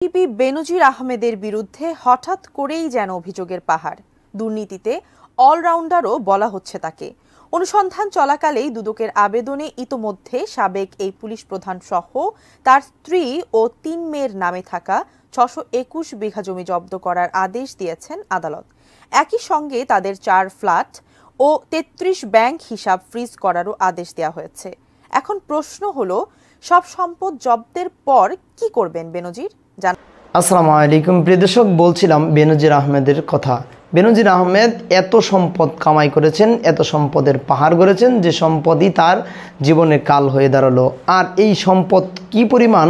আইনজীবী বেনজির আহমেদের বিরুদ্ধে হঠাৎ করেই যেন অভিযোগের পাহাড়। দুর্নীতিতে অলরাউন্ডারও বলা হচ্ছে তাকে। অনুসন্ধান চলাকালেই দুদকের আবেদনে ইতোমধ্যে সাবেক এই পুলিশ প্রধান সহ তার স্ত্রী ও ৩ মেয়ের নামে থাকা ৬২১ বিঘা জমি জব্দ করার আদেশ দিয়েছেন আদালত। একই সঙ্গে তাদের ৪ ফ্ল্যাট ও ৩৩ ব্যাংক হিসাব ফ্রিজ করারও আদেশ দেওয়া হয়েছে। এখন প্রশ্ন হলো, সব সম্পদ জব্দের পর কি করবেন বেনজির? আসসালামু আলাইকুম প্রিয় দর্শক, বলছিলাম বেনজির আহমেদের কথা। বেনজির আহমেদ এত সম্পদ কামাই করেছেন, এত সম্পদের পাহাড় গড়েছেন যে সম্পদই তার জীবনের কাল হয়ে দাঁড়ালো। আর এই সম্পদ কি পরিমাণ,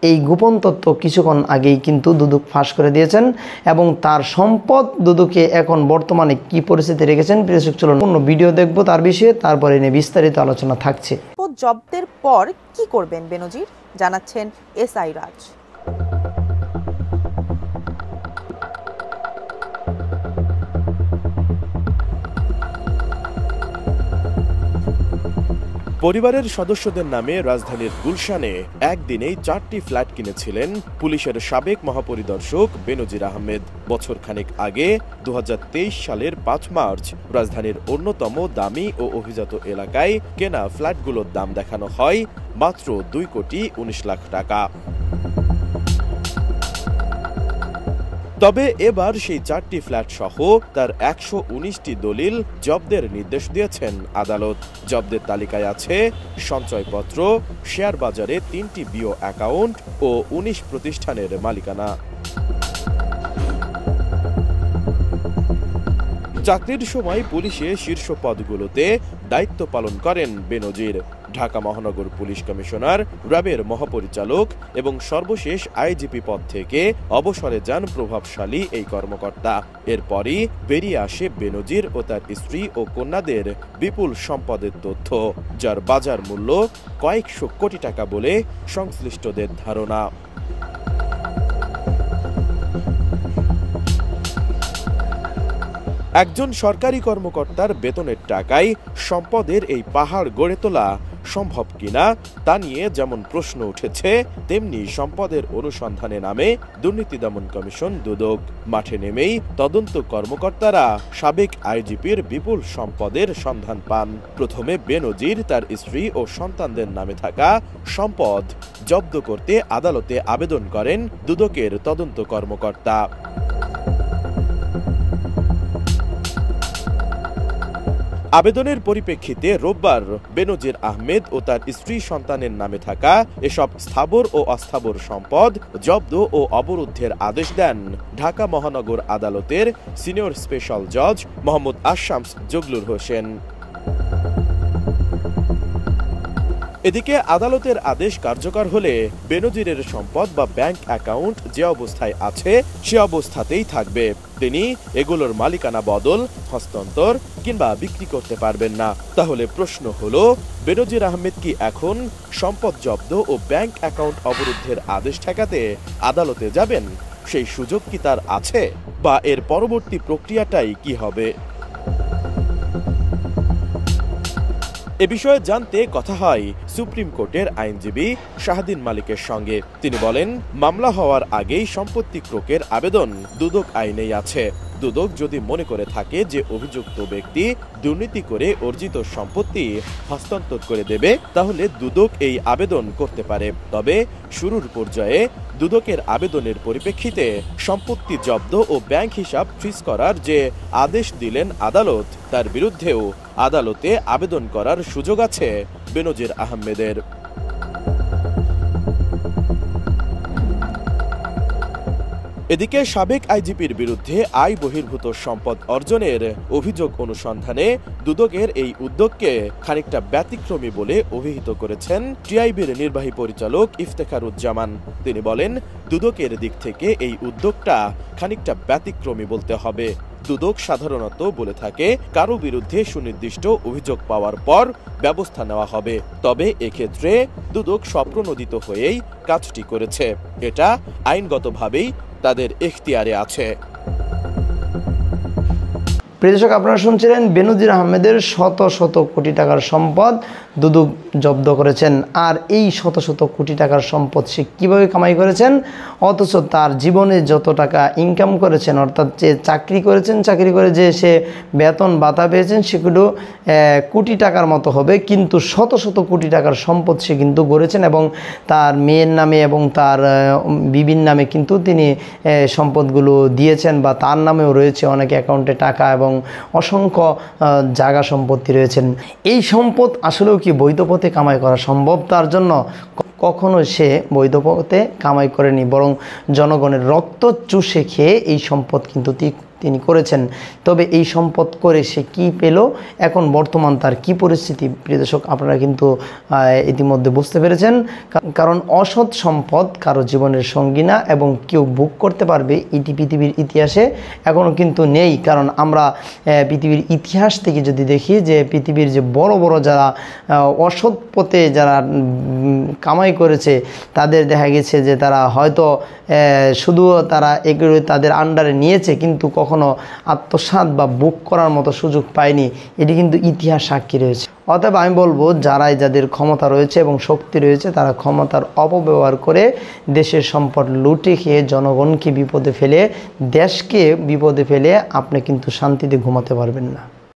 এই গোপন তথ্য কিছুক্ষণ আগেই কিন্তু দুদক ফাঁস করে দিয়েছেন এবং তার সম্পদ দুদকে এখন বর্তমানে কি পরিস্থিতি রেখেছেন। প্রিয় দর্শক, চলুন অন্য ভিডিও দেখবো তার বিষয়ে, তারপরে নিয়ে বিস্তারিত আলোচনা থাকছে। জব্দের পর কি করবেন বেনজির, জানাচ্ছেন এসআই রাজ। পরিবারের সদস্যদের নামে রাজধানীর গুলশানে একদিনেই ৪টি ফ্ল্যাট কিনেছিলেন পুলিশের সাবেক মহাপরিদর্শক বেনজির আহমেদ। বছরখানেক আগে ২০২৩ সালের ৫ মার্চ রাজধানীর অন্যতম দামি ও অভিজাত এলাকায় কেনা ফ্ল্যাটগুলোর দাম দেখানো হয় মাত্র ২,১৯,০০,০০০ টাকা। তবে এবার সেই ৪টি ফ্ল্যাট সহ তার ১১৯টি দলিল জব্দের নির্দেশ দিয়েছেন আদালত। জব্দের তালিকায় আছে সঞ্চয়পত্র, শেয়ার বাজারে ৩টি বিও অ্যাকাউন্ট ও ১৯ প্রতিষ্ঠানের মালিকানা। চাকরির সময় পুলিশে শীর্ষ পদগুলোতে দায়িত্ব পালন করেন বেনজির। ঢাকা মহানগর পুলিশ কমিশনার, র্যাবের মহাপরিচালক এবং সর্বশেষ আইজিপি পদ থেকে অবসরে যান প্রভাবশালী এই কর্মকর্তা। এরপরই বেরিয়ে আসে বেনজির ও তার স্ত্রী ও কন্যাদের বিপুল সম্পদের তথ্য, যার বাজার মূল্য কয়েকশো কোটি টাকা বলে সংশ্লিষ্টদের ধারণা। একজন সরকারি কর্মকর্তার বেতনের টাকায় সম্পদের এই পাহাড় গড়ে তোলা সম্ভব কিনা তা নিয়ে যেমন প্রশ্ন উঠেছে, তেমনি সম্পদের অনুসন্ধানে নামে দুর্নীতি দমন কমিশন দুদক। মাঠে নেমেই তদন্ত কর্মকর্তারা সাবেক আইজিপির বিপুল সম্পদের সন্ধান পান। প্রথমে বেনজির, তার স্ত্রী ও সন্তানদের নামে থাকা সম্পদ জব্দ করতে আদালতে আবেদন করেন দুদকের তদন্ত কর্মকর্তা। আবেদনের পরিপ্রেক্ষিতে রোববার বেনজির আহমেদ ও তার স্ত্রী সন্তানের নামে থাকা এসব স্থাবর ও অস্থাবর সম্পদ জব্দ ও অবরুদ্ধের আদেশ দেন ঢাকা মহানগর আদালতের সিনিয়র স্পেশাল জজ মোহাম্মদ আশামস জগলুর হোসেন। এদিকে আদালতের আদেশ কার্যকর হলে বেনজিরের সম্পদ বা ব্যাংক অ্যাকাউন্ট যে অবস্থায় আছে সে অবস্থাতেই থাকবে। তিনি এগুলোর মালিকানা বদল, হস্তান্তর কিংবা বিক্রি করতে পারবেন না। তাহলে প্রশ্ন হলো, বেনজির আহমেদ কি এখন সম্পদ জব্দ ও ব্যাংক অ্যাকাউন্ট অবরুদ্ধের আদেশ ঠেকাতে আদালতে যাবেন? সেই সুযোগ কি তার আছে, বা এর পরবর্তী প্রক্রিয়াটাই কি হবে? এ বিষয়ে জানতে কথা হয় সুপ্রিম কোর্টের আইনজীবী শাহদিন মালিকের সঙ্গে। তিনি বলেন, মামলা হওয়ার আগেই সম্পত্তি ক্রোকের আবেদন দুদক আইনেই আছে। দুদক যদি মনে করে থাকে যে অভিযুক্ত ব্যক্তি দুর্নীতি করে অর্জিত সম্পত্তি হস্তান্তর করে দেবে, তাহলে দুদক এই আবেদন করতে পারে। তবে শুরুর পর্যায়ে দুদকের আবেদনের পরিপ্রেক্ষিতে সম্পত্তি জব্দ ও ব্যাংক হিসাব ফ্রিজ করার যে আদেশ দিলেন আদালত, তার বিরুদ্ধেও আদালতে আবেদন করার সুযোগ আছে বেনজির আহমেদের। এদিকে সাবেক আইজিপির বিরুদ্ধে আয় বহির্ভূত সম্পদ অর্জনের অভিযোগ অনুসন্ধানে দুদকের এই উদ্যোগকে খানিকটা ব্যতিক্রমী বলে অভিহিত করেছেন টিআইবির নির্বাহী পরিচালক ইফতেখারুজ্জামান। তিনি বলেন, দুদকের দিক থেকে এই উদ্যোগটা খানিকটা ব্যতিক্রমী বলতে হবে। দুদক সাধারণত বলে থাকে, কারো বিরুদ্ধে সুনির্দিষ্ট অভিযোগ পাওয়ার পর ব্যবস্থা নেওয়া হবে। তবে এক্ষেত্রে দুদক স্বপ্রণোদিত হয়েই কাজটি করেছে। এটা আইনগতভাবেই তাদের এখতিয়ারে আছে। প্রিয় দর্শক, আপনারা শুনছিলেন বেনজির আহমেদের শত শত কোটি টাকার সম্পদ দুদক জব্দ করেছেন। আর এই শত শত কোটি টাকার সম্পদ সে কীভাবে কামাই করেছেন, অথচ তার জীবনে যত টাকা ইনকাম করেছেন, অর্থাৎ যে চাকরি করেছেন, চাকরি করে যে সে বেতন ভাতা পেয়েছেন সেগুলো কোটি টাকার মতো হবে, কিন্তু শত শত কোটি টাকার সম্পদ সে কিন্তু গড়েছেন এবং তার মেয়ের নামে এবং তার বিবির নামে কিন্তু তিনি সম্পদগুলো দিয়েছেন, বা তার নামেও রয়েছে অনেক অ্যাকাউন্টে টাকা এবং অসংখ্য জায়গা সম্পত্তি রয়েছেন। এই সম্পদ আসলেও কি বৈধ পথে কামাই করা সম্ভব তার জন্য? কখনো সে বৈধ পথে কামাই করেনি, বরং জনগণের রক্ত চুষে খেয়ে এই সম্পদ কিন্তু তিনি করেছেন। তবে এই সম্পদ করে সে কি পেল, এখন বর্তমান তার কি পরিস্থিতি, প্রিয় দর্শক আপনারা কিন্তু ইতিমধ্যে বুঝতে পেরেছেন। কারণ অসৎ সম্পদ কারো জীবনের সঙ্গী না, এবং কেউ ভোগ করতে পারবে এটি পৃথিবীর ইতিহাসে এখনও কিন্তু নেই। কারণ আমরা পৃথিবীর ইতিহাস থেকে যদি দেখি যে পৃথিবীর যে বড় বড় যারা অসৎ পথে যারা কামাই করেছে, তাদের দেখা গেছে যে তারা হয়তো শুধু তারা এগুলো তাদের আন্ডারে নিয়েছে, কিন্তু কখনো আত্মসাৎ বা ভোগ করার মতো সুযোগ পায়নি। এটি কিন্তু ইতিহাস সাক্ষী রয়েছে। অতএব আমি বলবো, যাদের ক্ষমতা রয়েছে এবং শক্তি রয়েছে, তারা ক্ষমতার অপব্যবহার করে দেশের সম্পদ লুটে খেয়ে জনগণকে বিপদে ফেলে, দেশকে বিপদে ফেলে আপনি কিন্তু শান্তিতে ঘুমাতে পারবেন না।